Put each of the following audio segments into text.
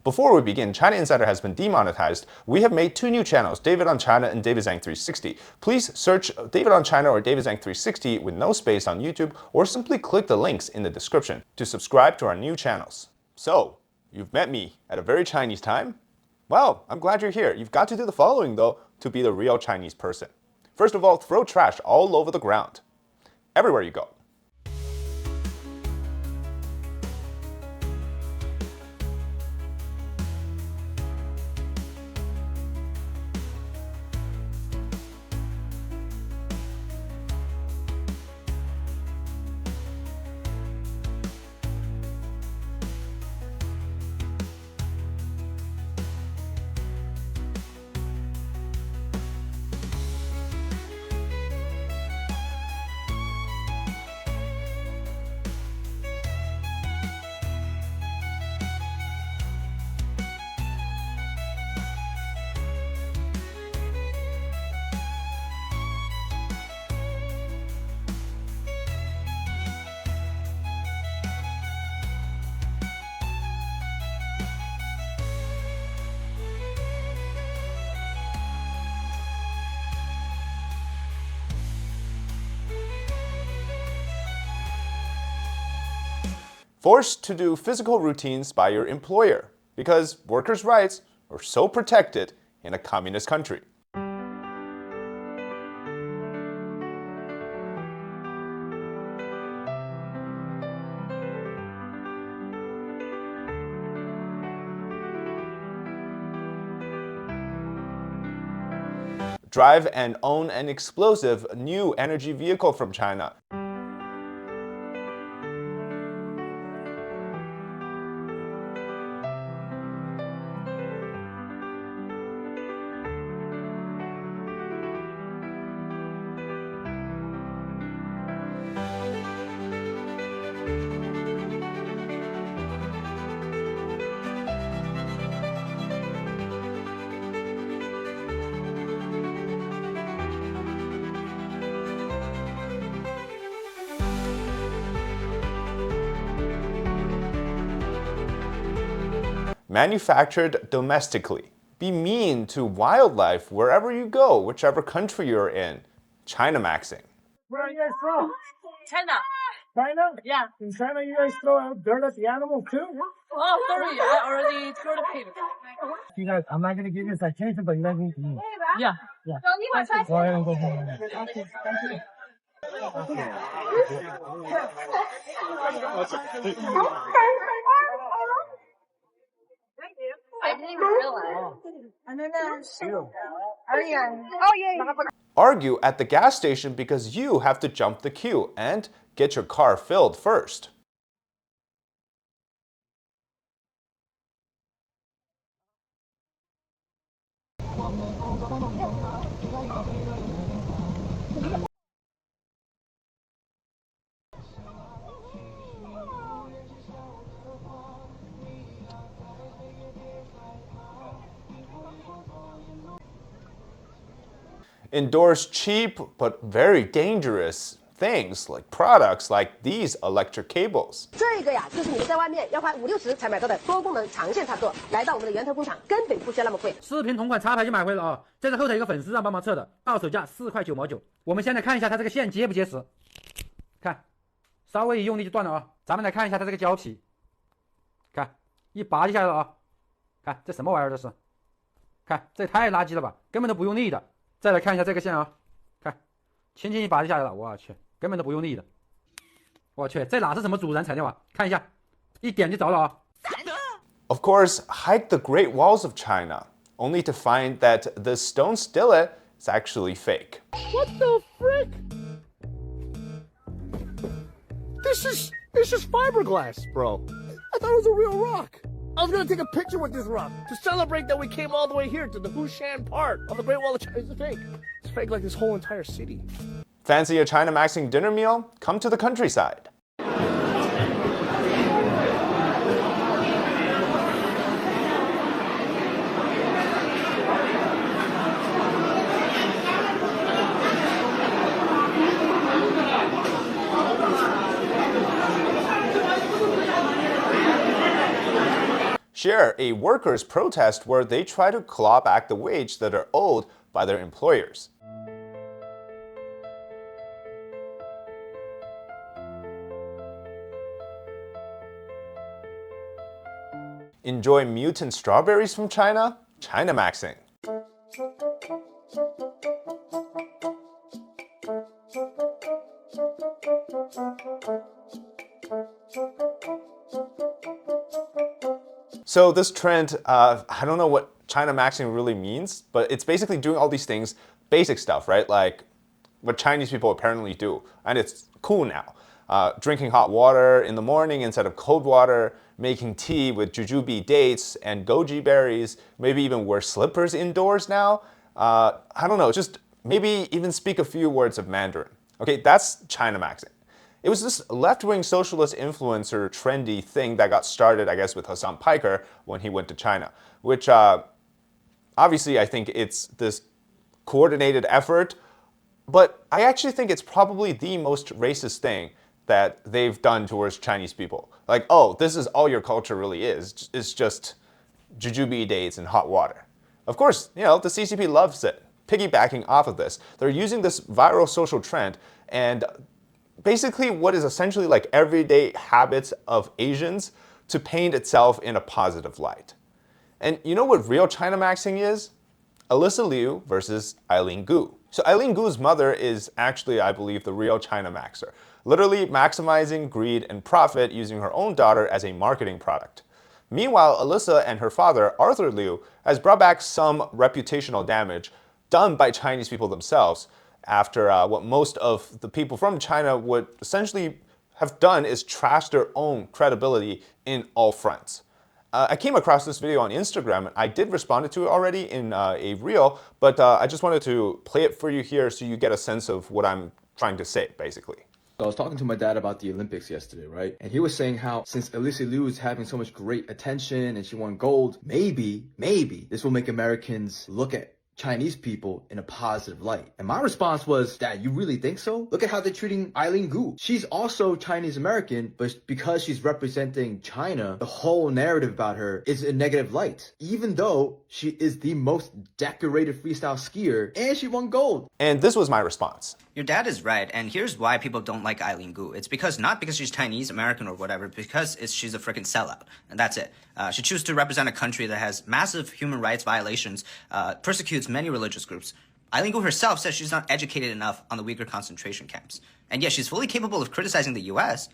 Before we begin, China Insider has been demonetized. We have made 2 new channels, David on China and David Zhang 360. Please search David on China or David Zhang 360 with no space on YouTube, or simply click the links in the description to subscribe to our new channels. So, you've met me at a very Chinese time? Well, I'm glad you're here. You've got to do the following, though, to be the real Chinese person. First of all, throw trash all over the ground. Everywhere you go. Forced to do physical routines by your employer, because workers' rights are so protected in a communist country. Drive and own an explosive new energy vehicle from China. Manufactured domestically. Be mean to wildlife wherever you go, whichever country you're in. Chinamaxxing. Where are you guys from? China. China? Yeah. In China, you guys throw out dirt at the animals too? Oh, sorry, I already told him. You guys, I'm not gonna give you a citation, but you guys need to leave. Yeah. Yeah. Go ahead and go home. Thank you. I didn't even realize. Argue at the gas station because you have to jump the queue and get your car filled first. Endorse cheap but very dangerous things like products like these electric cables. 这个呀，就是你们在外面要花50-60才买到的多功能长线插座，来到我们的源头工厂根本不需要那么贵。视频同款插排就买回了啊！这是后台一个粉丝让帮忙测的，到手价4块9毛9。我们先来看一下它这个线结不结实，看，稍微一用力就断了啊！咱们来看一下它这个胶皮，看一拔就下来了啊！看这什么玩意儿这是？看这也太垃圾了吧，根本都不用力的。再来看一下这个线啊，看，轻轻一拔就下来了，我去，根本都不用力的。我去，这哪是什么阻燃材料啊？看一下，一点就着了啊！ Of course, hike the Great Walls of China, only to find that the stone stillet is actually fake. What the frick? This is fiberglass, bro. I thought it was a real rock. I was gonna take a picture with this rock to celebrate that we came all the way here to the Hushan part of the Great Wall of China. It's fake. It's fake like this whole entire city. Fancy a Chinamaxxing dinner meal? Come to the countryside. share a workers' protest where they try to claw back the wage that are owed by their employers. Enjoy mutant strawberries from China? Chinamaxxing. So this trend, I don't know what Chinamaxxing really means, but it's basically doing all these things, basic stuff, right? Like what Chinese people apparently do, and it's cool now. Drinking hot water in the morning instead of cold water, making tea with jujube dates and goji berries, maybe even wear slippers indoors now. I don't know, just maybe even speak a few words of Mandarin. Okay, that's Chinamaxxing. It was this left-wing socialist influencer trendy thing that got started, I guess, with Hassan Piker when he went to China, which obviously I think it's this coordinated effort, but I actually think it's probably the most racist thing that they've done towards Chinese people. Like, oh, this is all your culture really is. It's just jujube dates and hot water. Of course, you know, the CCP loves it. Piggybacking off of this, they're using this viral social trend and basically what is essentially like everyday habits of Asians to paint itself in a positive light. And you know what real Chinamaxxing is? Alyssa Liu versus Eileen Gu. So Eileen Gu's mother is actually, I believe, the real Chinamaxxer, literally maximizing greed and profit using her own daughter as a marketing product. Meanwhile, Alyssa and her father, Arthur Liu, has brought back some reputational damage done by Chinese people themselves after what most of the people from China would essentially have done is trash their own credibility in all fronts. I came across this video on Instagram and I did respond to it already in a reel, but I just wanted to play it for you here so you get a sense of what I'm trying to say, basically. I was talking to my dad about the Olympics yesterday, right? And he was saying how since Alyssa Liu is having so much great attention and she won gold, maybe this will make Americans look at Chinese people in a positive light. And my response was, Dad, you really think so? Look at how they're treating Eileen Gu. She's also Chinese American, but because she's representing China, the whole narrative about her is a negative light, even though she is the most decorated freestyle skier and she won gold. And this was my response. Your dad is right, and here's why people don't like Eileen Gu. It's not because she's Chinese, American, or whatever, because she's a freaking sellout, and that's it. She chooses to represent a country that has massive human rights violations, persecutes many religious groups. Eileen Gu herself says she's not educated enough on the Uyghur concentration camps. And yet she's fully capable of criticizing the US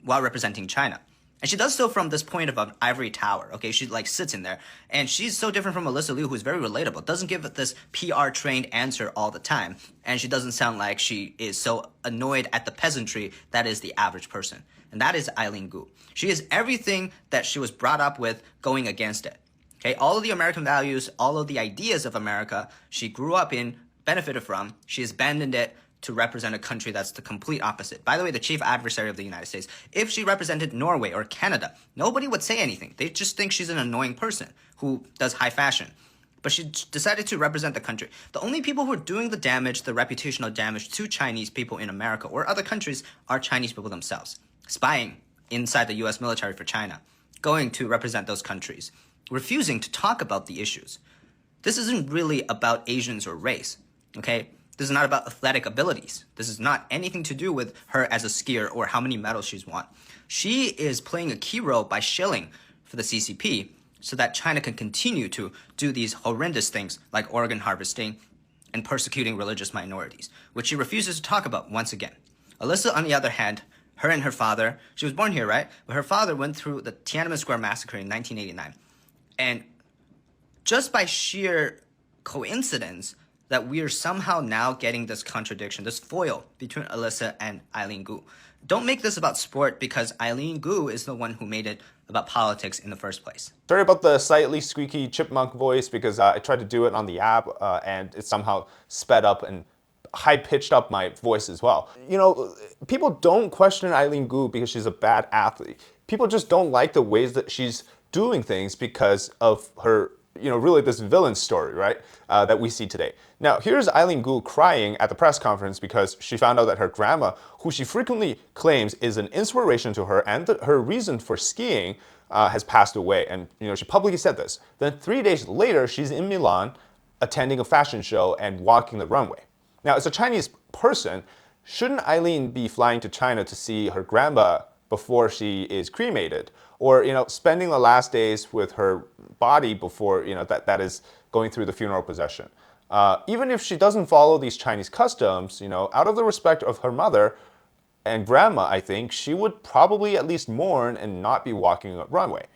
while representing China. And she does so from this point of an ivory tower, okay? She like sits in there. And she's so different from Alyssa Liu, who's very relatable, doesn't give this PR-trained answer all the time. And she doesn't sound like she is so annoyed at the peasantry that is the average person. And that is Eileen Gu. She is everything that she was brought up with, going against it. Okay, all of the American values, all of the ideas of America she grew up in, benefited from, she has abandoned it to represent a country that's the complete opposite. By the way, the chief adversary of the United States. If she represented Norway or Canada, nobody would say anything. They just think she's an annoying person who does high fashion. But she decided to represent the country. The only people who are doing the damage, the reputational damage to Chinese people in America or other countries are Chinese people themselves. Spying inside the US military for China, going to represent those countries, refusing to talk about the issues. This isn't really about Asians or race, okay? This is not about athletic abilities. This is not anything to do with her as a skier or how many medals she's won. She is playing a key role by shilling for the CCP so that China can continue to do these horrendous things like organ harvesting and persecuting religious minorities, which she refuses to talk about once again. Alyssa, on the other hand, her and her father, she was born here, right? But her father went through the Tiananmen Square massacre in 1989. And just by sheer coincidence, that we are somehow now getting this contradiction, this foil between Alyssa and Eileen Gu. Don't make this about sport because Eileen Gu is the one who made it about politics in the first place. Sorry about the slightly squeaky chipmunk voice because I tried to do it on the app and it somehow sped up and high-pitched up my voice as well. You know, people don't question Eileen Gu because she's a bad athlete. People just don't like the ways that she's doing things because of her, you know, really this villain story, right, that we see today. Now, here's Eileen Gu crying at the press conference because she found out that her grandma, who she frequently claims is an inspiration to her and her reason for skiing, has passed away. And she publicly said this. Then 3 days later, she's in Milan attending a fashion show and walking the runway. Now, as a Chinese person, shouldn't Eileen be flying to China to see her grandma before she is cremated? Or, spending the last days with her body before, that is going through the funeral procession? Even if she doesn't follow these Chinese customs, out of the respect of her mother and grandma, I think, she would probably at least mourn and not be walking a runway.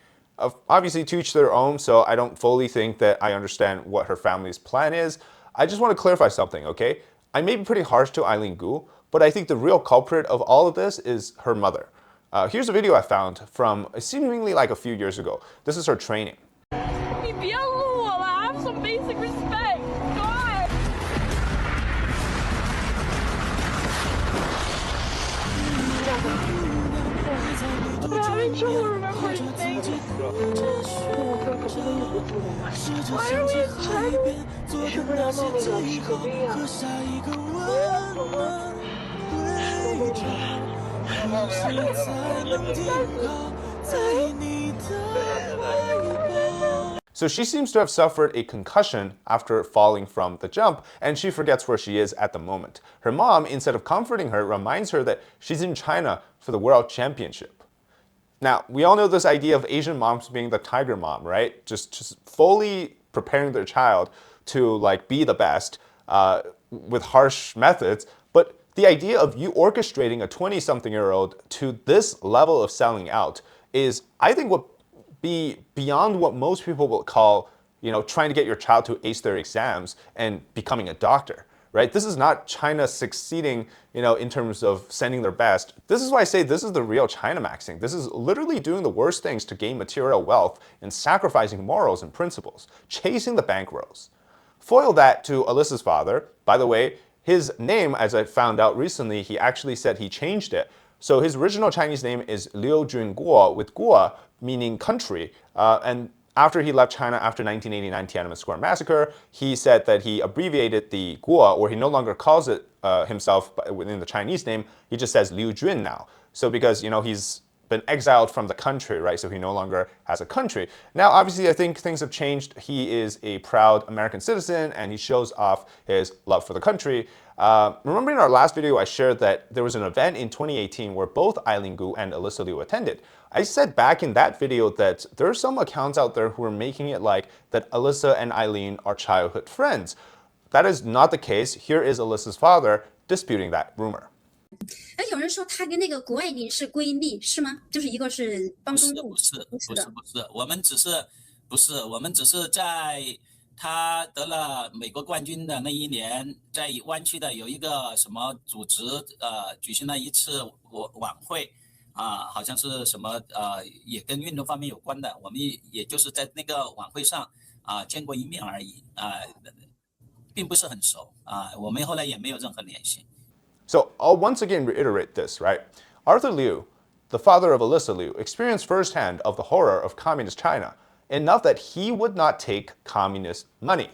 Obviously, to each their own, so I don't fully think that I understand what her family's plan is. I just want to clarify something, okay? I may be pretty harsh to Eileen Gu, but I think the real culprit of all of this is her mother. Here's a video I found from seemingly like a few years ago. This is her training. 你别录我了 I have some basic respect. God. I'm having trouble remembering things. Why are we in China? 是不是要弄那个手臂啊？So she seems to have suffered a concussion after falling from the jump, and she forgets where she is at the moment. Her mom, instead of comforting her, reminds her that she's in China for the World Championship. Now, we all know this idea of Asian moms being the tiger mom, right? Just fully preparing their child to be the best with harsh methods. But the idea of you orchestrating a 20-something-year-old to this level of selling out is, I think, would be beyond what most people will call, trying to get your child to ace their exams and becoming a doctor, right? This is not China succeeding, in terms of sending their best. This is why I say this is the real Chinamaxxing. This is literally doing the worst things to gain material wealth and sacrificing morals and principles, chasing the bankrolls. Foil that to Alyssa's father. By the way, his name, as I found out recently, he actually said he changed it. So his original Chinese name is Liu Junguo, with Guo meaning country. And after he left China after 1989 Tiananmen Square massacre, he said that he abbreviated the Guo, or he no longer calls it himself within the Chinese name. He just says Liu Jun now. So because, he's been exiled from the country, right? So he no longer has a country. Now, obviously, I think things have changed. He is a proud American citizen, and he shows off his love for the country. Remember in our last video, I shared that there was an event in 2018 where both Eileen Gu and Alyssa Liu attended. I said back in that video that there are some accounts out there who are making it like that Alyssa and Eileen are childhood friends. That is not the case. Here is Alyssa's father disputing that rumor. 哎，有人说她跟那个谷爱凌是闺蜜，是吗？就是一个是帮中共，不是，我们只是在她得了美国冠军的那一年，在湾区的有一个什么组织举行了一次晚会好像是什么也跟运动方面有关的，我们也就是在那个晚会上见过一面而已并不是很熟我们后来也没有任何联系。So I'll once again reiterate this, right? Arthur Liu, the father of Alyssa Liu, experienced firsthand of the horror of communist China, enough that he would not take communist money.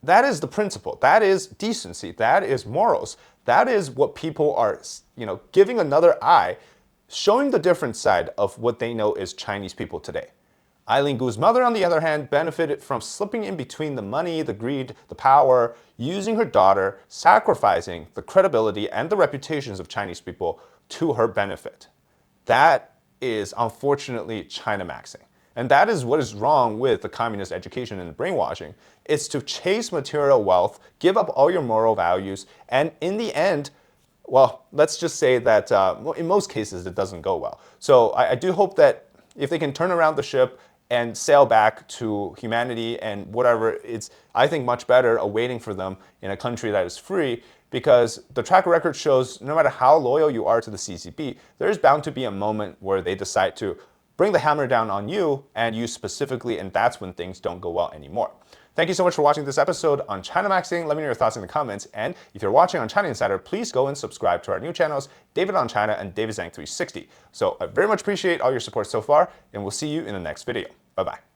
That is the principle. That is decency. That is morals. That is what people are, giving another eye, showing the different side of what they know is Chinese people today. Eileen Gu's mother, on the other hand, benefited from slipping in between the money, the greed, the power, using her daughter, sacrificing the credibility and the reputations of Chinese people to her benefit. That is, unfortunately, Chinamaxxing. And that is what is wrong with the communist education and brainwashing. It's to chase material wealth, give up all your moral values, and in the end, well, let's just say that in most cases, it doesn't go well. So I do hope that if they can turn around the ship and sail back to humanity and whatever, it's, I think, much better awaiting for them in a country that is free, because the track record shows no matter how loyal you are to the CCP, there's bound to be a moment where they decide to bring the hammer down on you and you specifically, and that's when things don't go well anymore. Thank you so much for watching this episode on Chinamaxxing. Let me know your thoughts in the comments. And if you're watching on China Insider, please go and subscribe to our new channels, David on China and David Zhang 360. So I very much appreciate all your support so far, and we'll see you in the next video. Bye-bye.